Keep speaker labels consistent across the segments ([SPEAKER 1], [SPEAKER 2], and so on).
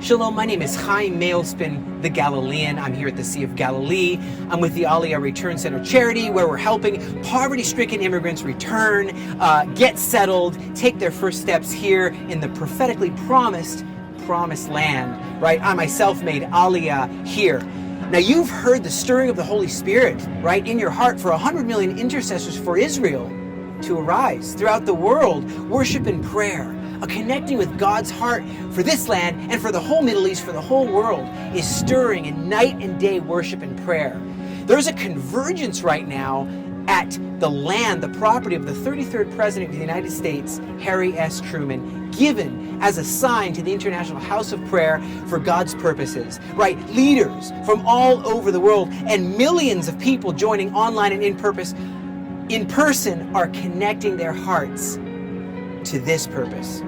[SPEAKER 1] Shalom, my name is Chaim Mailspin, the Galilean. I'm here at the Sea of Galilee. I'm with the Aliyah Return Center charity, where we're helping poverty-stricken immigrants return, get settled, take their first steps here in the prophetically promised land, right? I myself made Aliyah here. Now, you've heard the stirring of the Holy Spirit, right, in your heart for 100 million intercessors for Israel to arise throughout the world, worship and prayer. A connecting with God's heart for this land and for the whole Middle East, for the whole world, is stirring in night and day worship and prayer. There's a convergence right now at the land, the property of the 33rd President of the United States, Harry S. Truman, given as a sign to the International House of Prayer for God's purposes, right? Leaders from all over the world and millions of people joining online and in person are connecting their hearts to this purpose.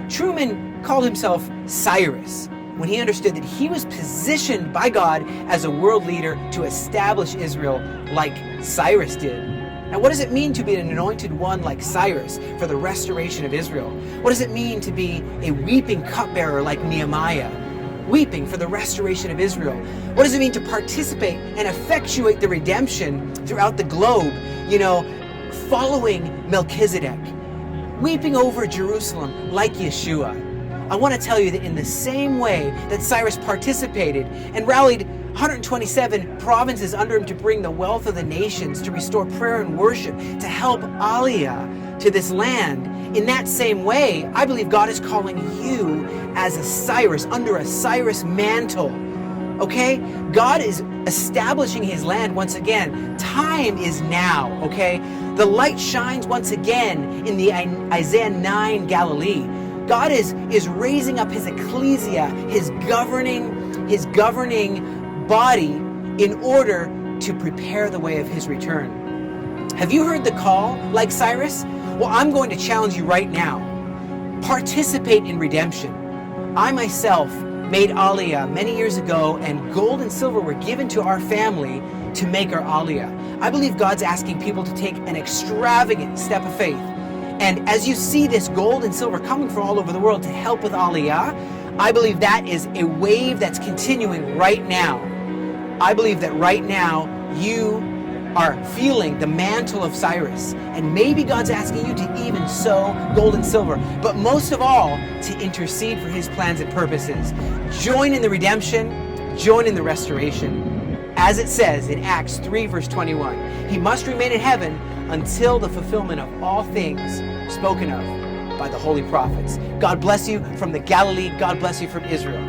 [SPEAKER 1] Truman called himself Cyrus when he understood that he was positioned by God as a world leader to establish Israel like Cyrus did. Now, what does it mean to be an anointed one like Cyrus for the restoration of Israel? What does it mean to be a weeping cupbearer like Nehemiah, weeping for the restoration of Israel? What does it mean to participate and effectuate the redemption throughout the globe, following Melchizedek? Weeping over Jerusalem like Yeshua. I want to tell you that in the same way that Cyrus participated and rallied 127 provinces under him to bring the wealth of the nations, to restore prayer and worship, to help Aliyah to this land, in that same way, I believe God is calling you as a Cyrus, under a Cyrus mantle. Okay? God is establishing his land once again. Time is now, okay? The light shines once again in the Isaiah 9 Galilee. God is raising up his ecclesia, his governing body, in order to prepare the way of his return. Have you heard the call like Cyrus? Well, I'm going to challenge you right now. Participate in redemption. I myself made Aliyah many years ago, and gold and silver were given to our family to make our Aliyah. I believe God's asking people to take an extravagant step of faith. And as you see this gold and silver coming from all over the world to help with Aliyah, I believe that is a wave that's continuing right now. I believe that right now you are feeling the mantle of Cyrus, and maybe God's asking you to even sow gold and silver, but most of all, to intercede for his plans and purposes. Join in the redemption, join in the restoration. As it says in Acts 3 verse 21, he must remain in heaven until the fulfillment of all things spoken of by the holy prophets. God bless you from the Galilee. God bless you from Israel.